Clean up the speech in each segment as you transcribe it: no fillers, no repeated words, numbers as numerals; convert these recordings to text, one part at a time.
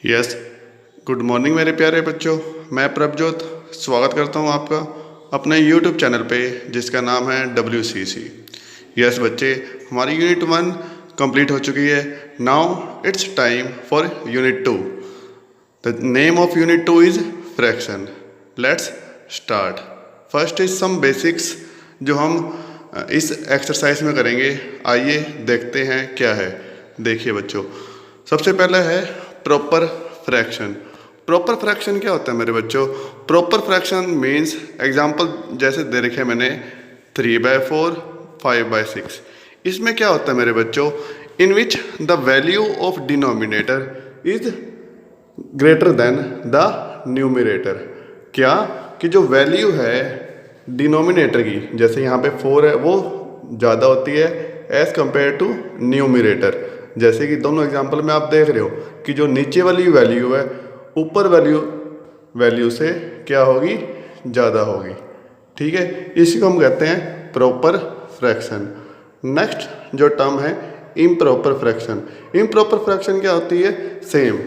Yes, good morning मेरे प्यारे बच्चों। मैं प्रभजोत स्वागत करता हूं आपका अपने यूट्यूब चैनल पे जिसका नाम है WCC। यस बच्चे, हमारी यूनिट 1 कंप्लीट हो चुकी है। Now it's time for unit 2। The name of unit 2 is fraction. Let's start. First is some basics जो हम इस एक्सरसाइज में करेंगे। आइए देखते हैं क्या है। देखिए बच्चों, सबसे पहले है प्रॉपर फ्रैक्शन। प्रॉपर फ्रैक्शन क्या होता है मेरे बच्चों? प्रॉपर फ्रैक्शन मीन्स एग्जाम्पल जैसे दे रखे मैंने 3/4, 5/6। इसमें क्या होता है मेरे बच्चों? In which the value of denominator is greater than the numerator. क्या कि जो वैल्यू है डिनोमिनेटर की, जैसे यहाँ पे 4 है, वो ज़्यादा होती है एज़ कंपेयर टू न्यूमिनेटर। जैसे कि दोनों एग्जांपल में आप देख रहे हो कि जो नीचे वाली वैल्यू है ऊपर वैल्यू से क्या होगी? ज़्यादा होगी। ठीक है, इसी को हम कहते हैं प्रॉपर फ्रैक्शन। नेक्स्ट जो टर्म है इम्प्रॉपर फ्रैक्शन। इम्प्रॉपर फ्रैक्शन क्या होती है? सेम,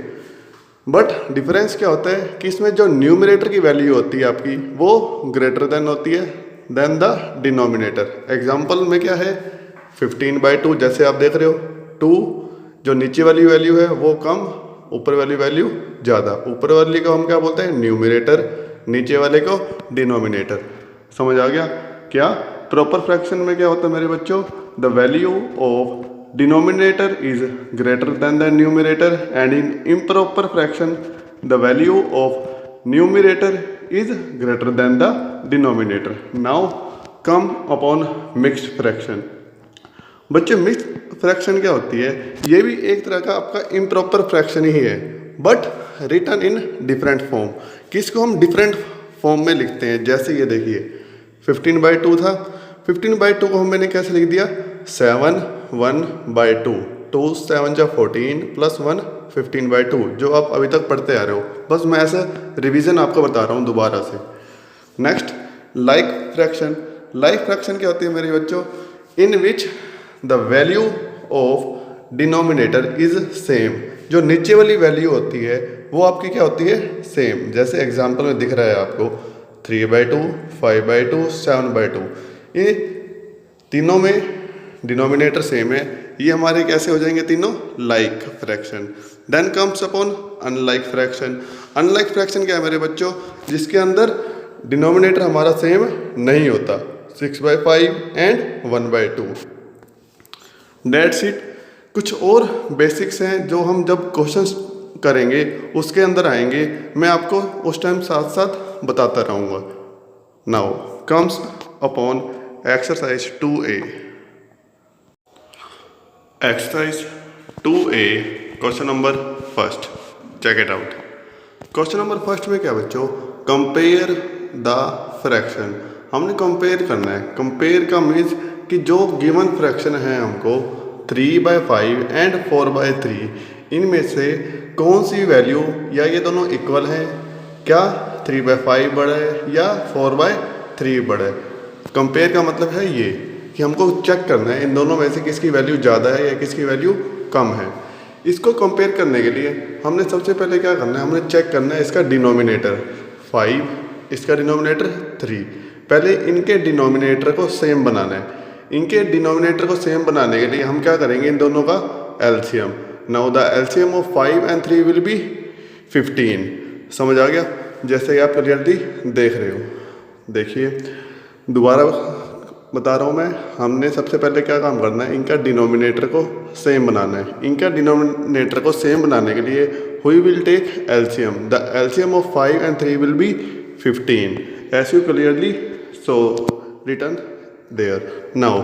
बट डिफरेंस क्या होता है कि इसमें जो न्यूमरेटर की वैल्यू होती है आपकी वो ग्रेटर देन होती है देन द डिनोमिनेटर। एग्जाम्पल में क्या है? 15/2 जैसे आप देख रहे हो, 2 जो नीचे वाली वैल्यू है वो कम, ऊपर वाली वैल्यू ज़्यादा। ऊपर वाली को हम क्या बोलते हैं? न्यूमरेटर, नीचे वाले को डिनोमिनेटर। समझ आ गया? क्या प्रॉपर फ्रैक्शन में क्या होता है मेरे बच्चों? The value of denominator is greater than the numerator, and in improper fraction the value of numerator is greater than the denominator. Now come upon mixed fraction. बच्चे, मिक्स्ड फ्रैक्शन क्या होती है? ये भी एक तरह का आपका इम्प्रॉपर फ्रैक्शन ही है, but written in different form. किसको हम डिफरेंट फॉर्म में लिखते हैं? जैसे ये देखिए 15/2 था, 15/2 को मैंने कैसे लिख दिया? 7 1/2। 2 7 जा 14 प्लस 1 15/2, जो आप अभी तक पढ़ते आ रहे हो। बस मैं ऐसा रिवीजन आपको बता रहा हूँ दोबारा से। Next like fraction. Like fraction क्या होती है मेरे बच्चों? In which the value of denominator is same. जो नीचे वाली वैल्यू होती है वो आपकी क्या होती है? सेम। जैसे एग्जांपल में दिख रहा है आपको 3/2, 5/2, 7/2। ये तीनों में डिनोमिनेटर सेम है। ये हमारे कैसे हो जाएंगे तीनों? Like fraction. Then comes upon unlike fraction. Unlike fraction क्या है मेरे बच्चों? जिसके अंदर डिनोमिनेटर हमारा सेम नहीं होता, 6/5 एंड 1/2। That's it. कुछ और बेसिक्स हैं जो हम जब क्वेश्चंस करेंगे उसके अंदर आएंगे, मैं आपको उस टाइम साथ साथ बताता रहूँगा। Now comes upon exercise 2A। Exercise 2A question number first, check it out. Question number first में क्या बच्चों? Compare the fraction. हमने कंपेयर करना है। कंपेयर का मीन्स कि जो गिवन फ्रैक्शन है हमको 3/5 एंड 4/3, इनमें से कौन सी वैल्यू, या ये दोनों इक्वल हैं, क्या 3/5 बड़ा है या 4/3 बड़ा है। कंपेयर का मतलब है ये कि हमको चेक करना है इन दोनों में से किसकी वैल्यू ज़्यादा है या किसकी वैल्यू कम है। इसको कंपेयर करने के लिए हमने सबसे पहले क्या करना है? हमने चेक करना है इसका डिनोमिनेटर 5, इसका डिनोमिनेटर 3। पहले इनके डिनोमिनेटर को सेम बनाना है। इनके डिनोमिनेटर को सेम बनाने के लिए हम क्या करेंगे? इन दोनों का LCM. Now the LCM of 5 and 3 will be 15। समझ आ गया? जैसे आप क्लियरली देख रहे हो। देखिए दोबारा बता रहा हूँ मैं। हमने सबसे पहले क्या काम करना है? इनका डिनोमिनेटर को सेम बनाना है। इनका डिनोमिनेटर को सेम बनाने के लिए we will take LCM. The LCM of 5 and 3 will be 15 as you clearly saw written there. Now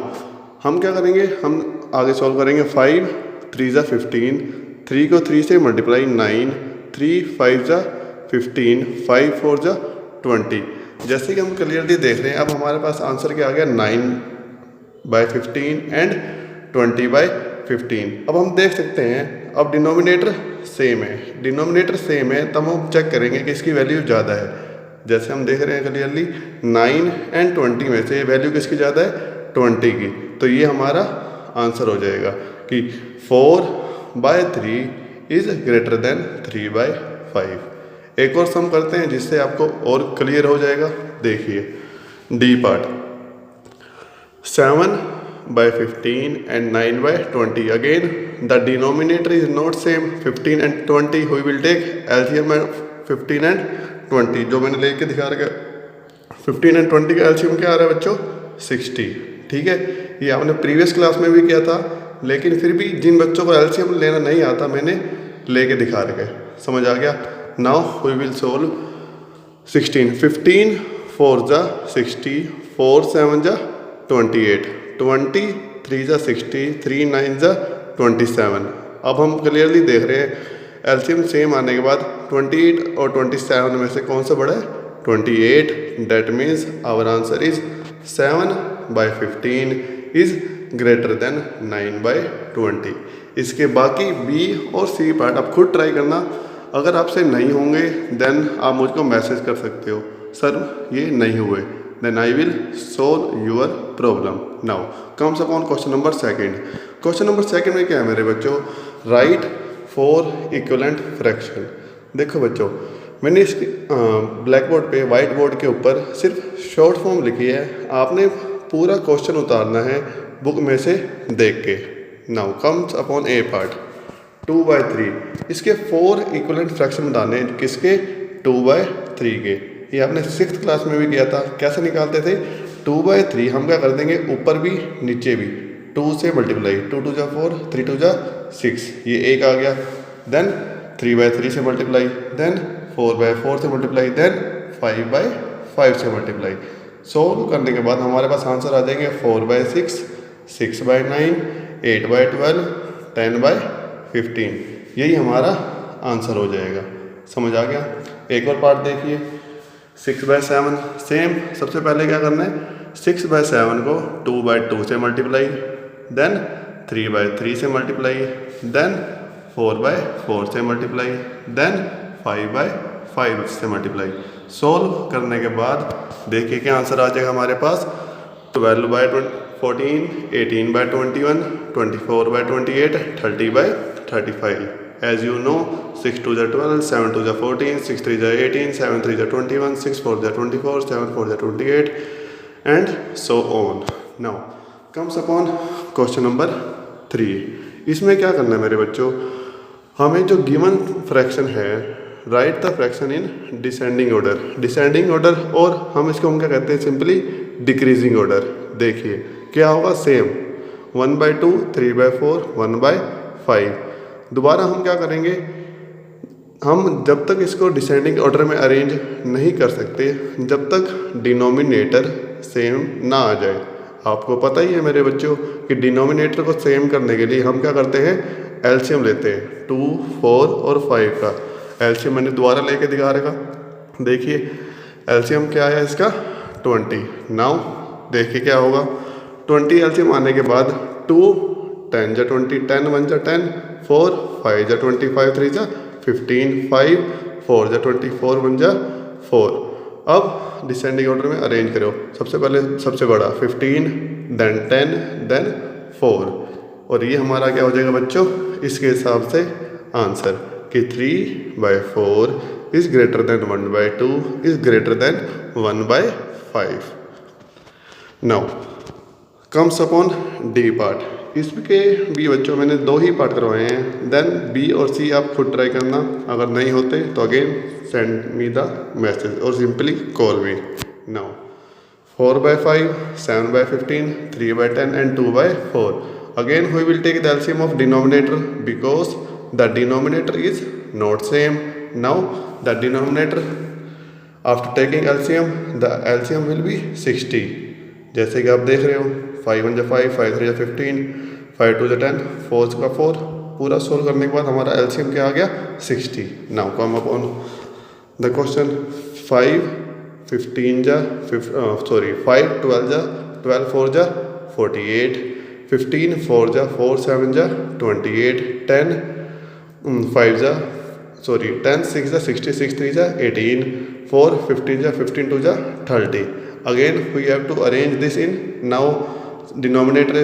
हम क्या करेंगे? हम आगे सॉल्व करेंगे। 5 3 जा 15, 3 को 3 से मल्टीप्लाई 9, 3 5 जा 15, 5 4 जा 20। जैसे कि हम क्लियरली देख रहे हैं, अब हमारे पास आंसर क्या आ गया? 9/15 एंड 20/15। अब हम देख सकते हैं अब डिनोमिनेटर सेम है। डिनोमिनेटर सेम है तब हम चेक करेंगे कि इसकी वैल्यू ज़्यादा है। जैसे हम देख रहे हैं क्लियरली 9 एंड 20 में से वैल्यू किसकी ज़्यादा है? 20 की। तो ये हमारा आंसर हो जाएगा कि 4/3 इज़ ग्रेटर देन 3/5। एक और सम करते हैं जिससे आपको और क्लियर हो जाएगा। देखिए D part, 7/15 and 9/20। Again the denominator is not same 15 and 20, we will take LCM 15 and 20। जो मैंने लेके दिखा रखा 15 and 20 का एलसीएम क्या आ रहा है बच्चों, 60। ठीक है, ये आपने प्रीवियस क्लास में भी किया था, लेकिन फिर भी जिन बच्चों को एलसीएम लेना नहीं आता मैंने लेके दिखा रखे। समझ आ गया। Now we will solve 16। 15 4 जा 60, 4 7 जा 28, 20 3 जा 60, 3 9 जा 27। अब हम क्लियरली देख रहे हैं एलसीएम सेम आने के बाद 28 और 27 में से कौन सा बड़ा है, 28। That means our answer is 7/15 is greater than 9/20। इसके बाकी बी और सी पार्ट आप खुद ट्राई करना। अगर आपसे नहीं होंगे देन आप मुझको मैसेज कर सकते हो, सर ये नहीं हुए, then I will solve your problem. Now comes upon question number second. Question number second में क्या है मेरे बच्चों, राइट 4 इक्विवेलेंट फ्रैक्शन। देखो बच्चों, मैंने इसके ब्लैक बोर्ड पे वाइट बोर्ड के ऊपर सिर्फ शॉर्ट फॉर्म लिखी है, आपने पूरा क्वेश्चन उतारना है बुक में से देख के। नाउ कम्स अपॉन ए पार्ट, 2/3। इसके 4 इक्विवेलेंट फ्रैक्शन बताने, किसके, 2/3 के। ये आपने 6th क्लास में भी किया था। कैसे निकालते थे, 2/3 हम क्या कर देंगे, ऊपर भी नीचे भी 2 से मल्टीप्लाई, 2 2 जा 4, 3 2 जा 6, ये एक आ गया। देन 3/3 से मल्टीप्लाई, देन 4/4 से मल्टीप्लाई, देन 5/5 से मल्टीप्लाई। सोल्व करने के बाद हमारे पास आंसर आ जाएंगे 4/6, 6/9, 8/12, 10/15। यही हमारा आंसर हो जाएगा। समझ आ गया। एक और पार्ट देखिए, 6/7। सेम, सबसे पहले क्या करना है, 6/7 को 2/2 से मल्टीप्लाई, देन 3/3 से मल्टीप्लाई, देन 4/4 से मल्टीप्लाई, देन 5/5 से मल्टीप्लाई। सोल्व करने के बाद देखिए क्या आंसर आ जाएगा हमारे पास, 12/14, 18/21, 24/28, 30/35। As you know, 6 2 जा 12, 7 2 जा 14, 6 3 जा 18, 7 3 जा 21, 6 4 जा 24, 7 4 जा 28 and so on. Now comes upon question number 3। इसमें क्या करना है मेरे बच्चों, हमें जो गिवन फ्रैक्शन है, right the fraction in descending order. Descending order, और हम इसको हम क्या कहते हैं, सिंपली डिक्रीजिंग ऑर्डर। देखिए क्या होगा, सेम 1/2, 3/4, 1/5। दोबारा हम क्या करेंगे, हम जब तक इसको डिसेंडिंग ऑर्डर में अरेंज नहीं कर सकते जब तक डिनोमिनेटर सेम ना आ जाए। आपको पता ही है मेरे बच्चों कि डिनोमिनेटर को सेम करने के लिए हम क्या करते हैं, एलसीएम लेते हैं। 2, 4 और 5 का एलसीएम मैंने दोबारा लेके दिखा रखा। देखिए एलसीएम क्या आया इसका, 20। नाउ देखिए क्या होगा, 20 एलसीएम आने के बाद 2 10 जा 20, 10 1 जा 10, 4 5 जा 25, 3 जा 15, 5 4 जा 24, 1 जा 4। अब डिसेंडिंग ऑर्डर में अरेंज करो। सबसे पहले सबसे बड़ा 15, देन 10, देन 4, और ये हमारा क्या हो जाएगा बच्चों, इसके हिसाब से आंसर कि 3/4 is greater then 1/2 is greater then 1/5। Now comes upon D part. इसके भी बच्चों मैंने 2 ही पार्ट करवाए हैं, देन बी और सी आप खुद ट्राई करना। अगर नहीं होते तो again send me the message और simply call me. Now 4/5, 7/15, 3/10 and 2/4। Again we will take the LCM of denominator because the denominator is not same. Now the denominator after taking LCM, the LCM will be 60। जैसे कि आप देख रहे हो, 5 1 जा 5, 5 3 जा 15, 5 2 जा 10, 4 का 4। पूरा सोल्व करने के बाद हमारा LCM क्या आ गया, 60। Now come upon the question. 5 15 जा 5 12 जा 12 4 जा 48, 15 4 जा 4 7 जा 28, 10 5 जा 10 6 जा 60, 6 3 जा 18, 4 15 जा 15 2 जा 30। Again we have to arrange this in, now denominator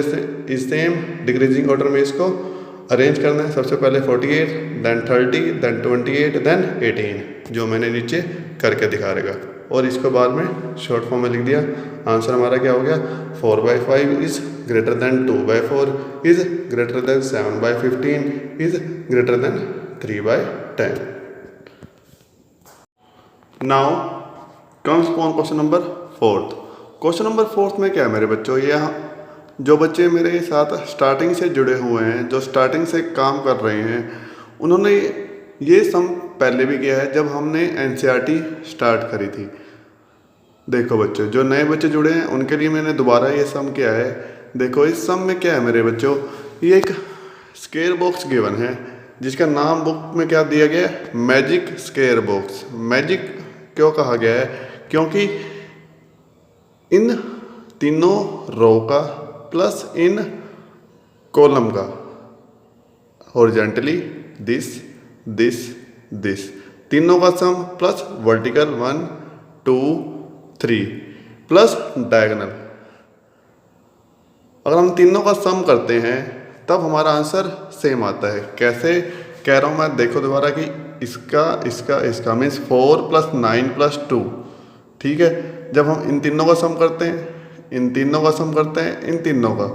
is same, decreasing order में इसको अरेंज करना है। सबसे पहले 48, देन 30, देन 28, देन 18, जो मैंने नीचे करके दिखा रहेगा। और इसको बाद में शॉर्ट फॉर्म में लिख दिया। आंसर हमारा क्या हो गया, 4/5 is greater than 2/4 is greater than 7/15 is greater than 3/10। Now comes upon question number 4। Question number 4 में क्या है मेरे बच्चों, ये जो बच्चे मेरे साथ स्टार्टिंग से जुड़े हुए हैं, जो स्टार्टिंग से काम कर रहे हैं, उन्होंने ये सम पहले भी किया है जब हमने एनसीईआरटी स्टार्ट करी थी। देखो बच्चों, जो नए बच्चे जुड़े हैं उनके लिए मैंने दोबारा ये सम किया है। देखो इस सम में क्या है मेरे बच्चों, ये एक स्क्वायर बॉक्स गिवन है जिसका नाम बुक में क्या दिया गया है, मैजिक स्क्वायर बॉक्स। मैजिक क्यों कहा गया है, क्योंकि इन तीनों रो का प्लस इन कॉलम का हॉरिजॉन्टली दिस दिस दिस, तीनों का सम प्लस वर्टिकल 1 2 3 प्लस डायगोनल। अगर हम तीनों का सम करते हैं तब हमारा आंसर सेम आता है। कैसे कह रहा हूँ मैं, देखो दोबारा कि इसका इसका इसका मीन्स 4 + 9 + 2, ठीक है। जब हम इन तीनों का सम करते हैं, इन तीनों का सम करते हैं, इन तीनों का,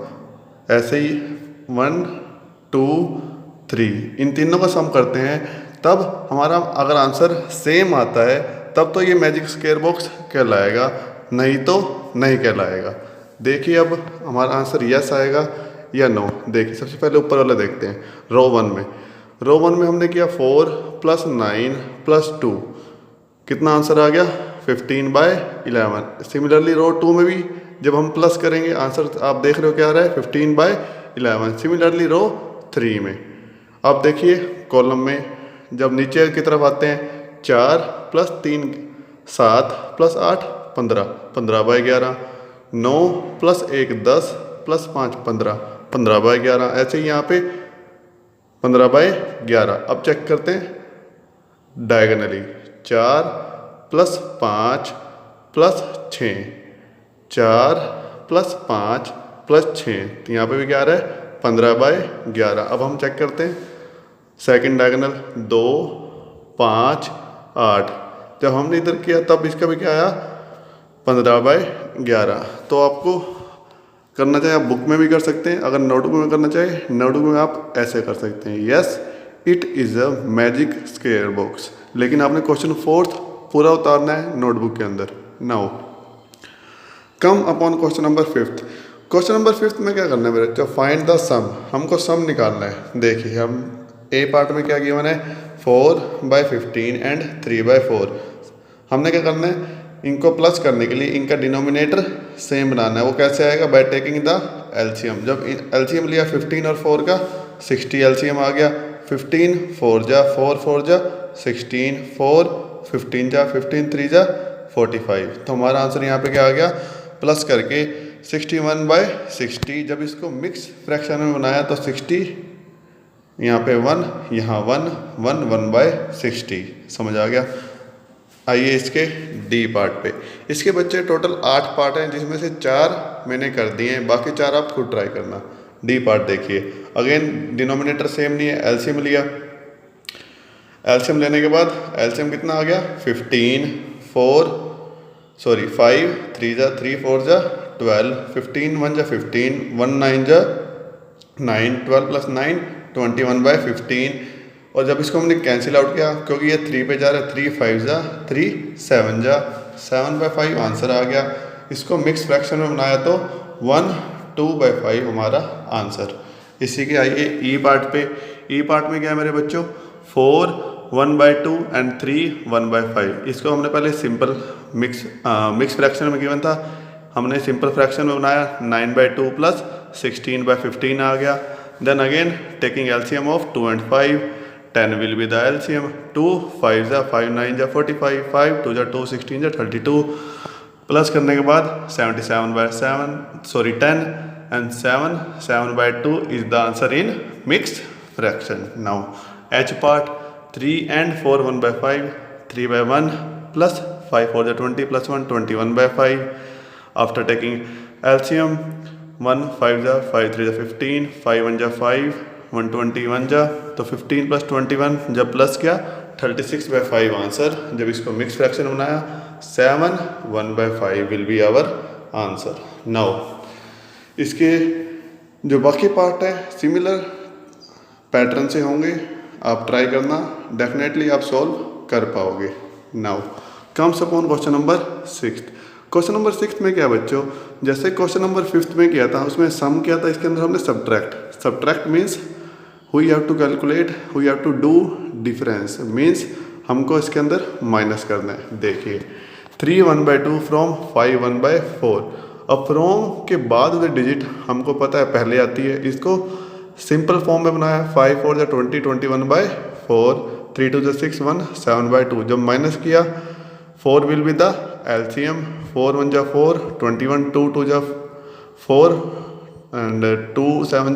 ऐसे ही 1 2 3 इन तीनों का सम करते हैं, तब हमारा अगर आंसर सेम आता है तब तो ये मैजिक स्क्वायर बॉक्स कहलाएगा, नहीं तो नहीं कहलाएगा। देखिए अब हमारा आंसर यस आएगा या नो। देखिए सबसे पहले ऊपर वाला देखते हैं, रो 1 में। रो 1 में हमने किया 4 + 9 + 2, कितना आंसर आ गया, 15/11। सिमिलरली रो 2 में भी जब हम प्लस करेंगे, आंसर आप देख रहे हो क्या आ रहा है, 15/11। सिमिलरली रो 3 में। अब देखिए कॉलम में जब नीचे की तरफ आते हैं, 4 + 3 7 + 8 15, 15/11। 9 + 1 10 + 5 15, 15/11। ऐसे ही यहाँ पे 15/11। अब चेक करते हैं डायगोनली, 4 + 5 + 6, 4 + 5 + 6, तो यहाँ पे भी क्या आ रहा है, 15/11। अब हम चेक करते हैं सेकंड डायगोनल, 2 5 8। जब हमने इधर किया तब इसका भी क्या आया, 15/11। तो आपको करना चाहे आप बुक में भी कर सकते हैं, अगर नोटबुक में करना चाहे नोटबुक में आप ऐसे कर सकते हैं, yes it is a magic square box. लेकिन आपने क्वेश्चन 4 पूरा उतारना है नोटबुक के अंदर। Now come upon question number 5। Question number 5 में क्या करना है मेरे बच्चों, फाइंड द सम। हमको सम निकालना है। देखिए हम ए पार्ट में क्या गिवन है, 4/15 एंड 3/4। हमने क्या करना है, इनको प्लस करने के लिए इनका डिनोमिनेटर सेम बनाना है। वो कैसे आएगा, बाय टेकिंग द एलसीएम। जब एलसीएम लिया 15 और 4 का, 60 एलसीएम आ गया। 15 4 जा 4 4 जा 16, 4 15 जा 15 3 जा 45। तो हमारा आंसर यहाँ पे क्या आ गया, प्लस करके 61/60। जब इसको मिक्स फ्रैक्शन में बनाया तो 60 यहाँ पे 1, यहाँ 1 1 1/60। समझ आ गया। आइए इसके डी पार्ट पे। इसके बच्चे टोटल 8 पार्ट हैं, जिसमें से 4 मैंने कर दिए हैं, बाकी 4 आप खुद ट्राई करना। डी पार्ट देखिए, अगेन डिनोमिनेटर सेम नहीं है, एलसीएम लिया। एलसीएम लेने के बाद एलसीएम कितना आ गया, 5 3 जा 3 4 जा 12, 15 1 जा 15, 1 9 जा 9, 12 + 9 21/15। और जब इसको हमने कैंसिल आउट किया, क्योंकि ये 3 पे जा रहा है, 3 5 जा 3 7 जा 7/5 आंसर आ गया। इसको मिक्स फ्रैक्शन में बनाया तो 1 2/5 हमारा आंसर। इसी के आइए ई पार्ट पे। ई पार्ट में क्या है मेरे बच्चों, 4 1/2 एंड 3 1/5। इसको हमने पहले सिंपल मिक्स फ्रैक्शन में गिवन था, हमने सिंपल फ्रैक्शन में बनाया। 9/2 + 16/15 आ गया। Then again taking LCM of 2 and 5, 10 will be the LCM। 2 5 जा 5 9 जा 45, 5 2 जा 2 16 जा 32। प्लस करने के बाद 10 and 7/2 is the answer in mixed fraction। Now H part, 3 and 4 1/5, 3/1 plus 5 4 जा 20 plus 1 21/5। After taking LCM, 1 5 जा 5 3 जा 15, 5 1 जा 5, 121 जा तो 15 प्लस 21 जब प्लस किया 36/5 आंसर। जब इसको मिक्स फ्रैक्शन बनाया 7 1/5 will be our answer. Now इसके जो बाकी पार्ट है सिमिलर पैटर्न से होंगे, आप ट्राई करना, डेफिनेटली आप सॉल्व कर पाओगे। Now comes upon question number 6। Question number 6 में क्या बच्चों, जैसे क्वेश्चन नंबर 5 में किया था उसमें सम किया था, इसके अंदर हमने subtract means we have to calculate, we have to do difference means हमको इसके अंदर माइनस करना है। देखिए 3 1/2 फ्रॉम 5 1/4। अब फ्रॉम के बाद उधर डिजिट हमको पता है पहले आती है, इसको सिंपल फॉर्म में बनाया 5 4 20 21/4 3 2 6 1 7/2। जब माइनस किया 4 will be the LCM, 4 1 4 21 2 2 4 and 2 7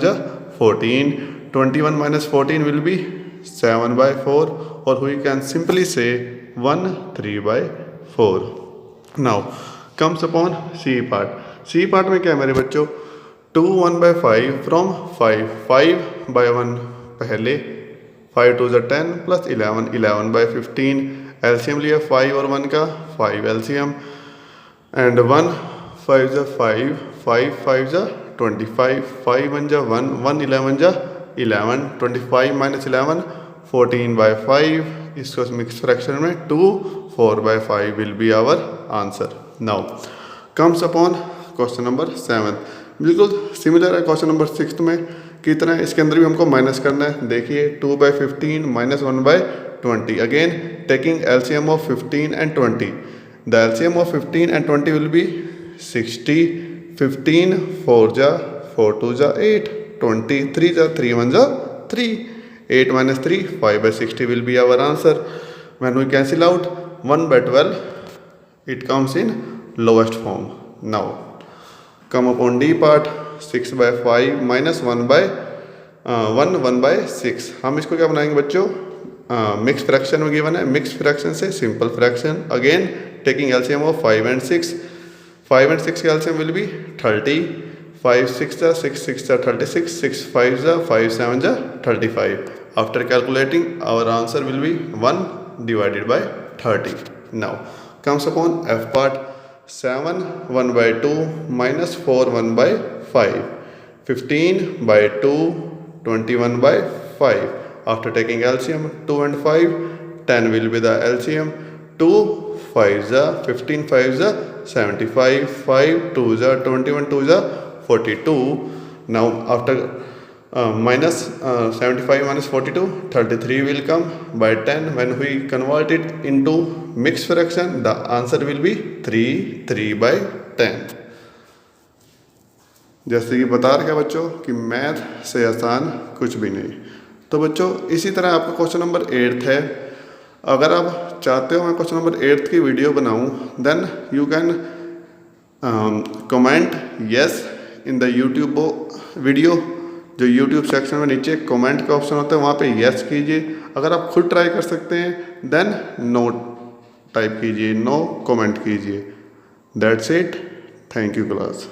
14 21 minus 14 will be 7/4 or we can simply say 1 3/4। now comes upon C part। C part में क्या है मेरे बच्चों, 2 1/5 from 5/1 पहले 5 2 10 plus 11 11/15। एलसीएम लिया 5 और 1 का 5 एलसीएम एंड 1 5 5 5 5 25 5 1 1 1 11 11 25 minus 11 14/5। इसको मिक्स फ्रैक्शन में 2 4/5 will be our answer. Now comes upon question number 7। बिल्कुल सिमिलर है क्वेश्चन नंबर 6 में की तरह, इसके अंदर भी हमको माइनस करना है। देखिए 2/15 minus 1/20। Again taking LCM of 15 and 20। The LCM of 15 and 20 will be 60। 15 4 4 2 8 20 3 3 1 3 8 minus 3 5/60 will be our answer। when we cancel out 1/12 it comes in lowest form। now come upon D part 6/5 minus 1/6। हम इसको क्या बनाएंगे बच्चों, mix fraction में given है, mix fraction से simple fraction. Again taking LCM of 5 and 6। 5 and 6 के LCM will be 30। 5 6 6 6 36 6 5 5 7 35। After calculating our answer will be 1 divided by 30। now comes upon F part 7 1/2 minus 4 1/5। 15/2 21/5। after taking LCM 2 and 5 10 will be the LCM। 2 5 15 5 75 5 2 21 2 42। now after minus 75 minus 42 33 will come by 10। when we convert it into mixed fraction the answer will be 3/10। जैसे कि बता रखा बच्चों कि math से आसान कुछ भी नहीं। तो बच्चों इसी तरह आपका क्वेश्चन नंबर 8 है। अगर आप चाहते हो मैं क्वेश्चन नंबर 8 की वीडियो बनाऊं then you can comment yes in the YouTube video. जो यूट्यूब सेक्शन में नीचे कमेंट का ऑप्शन होता है वहाँ पे यस कीजिए। अगर आप खुद ट्राई कर सकते हैं देन नो टाइप कीजिए, नो कमेंट कीजिए। That's it. Thank you class.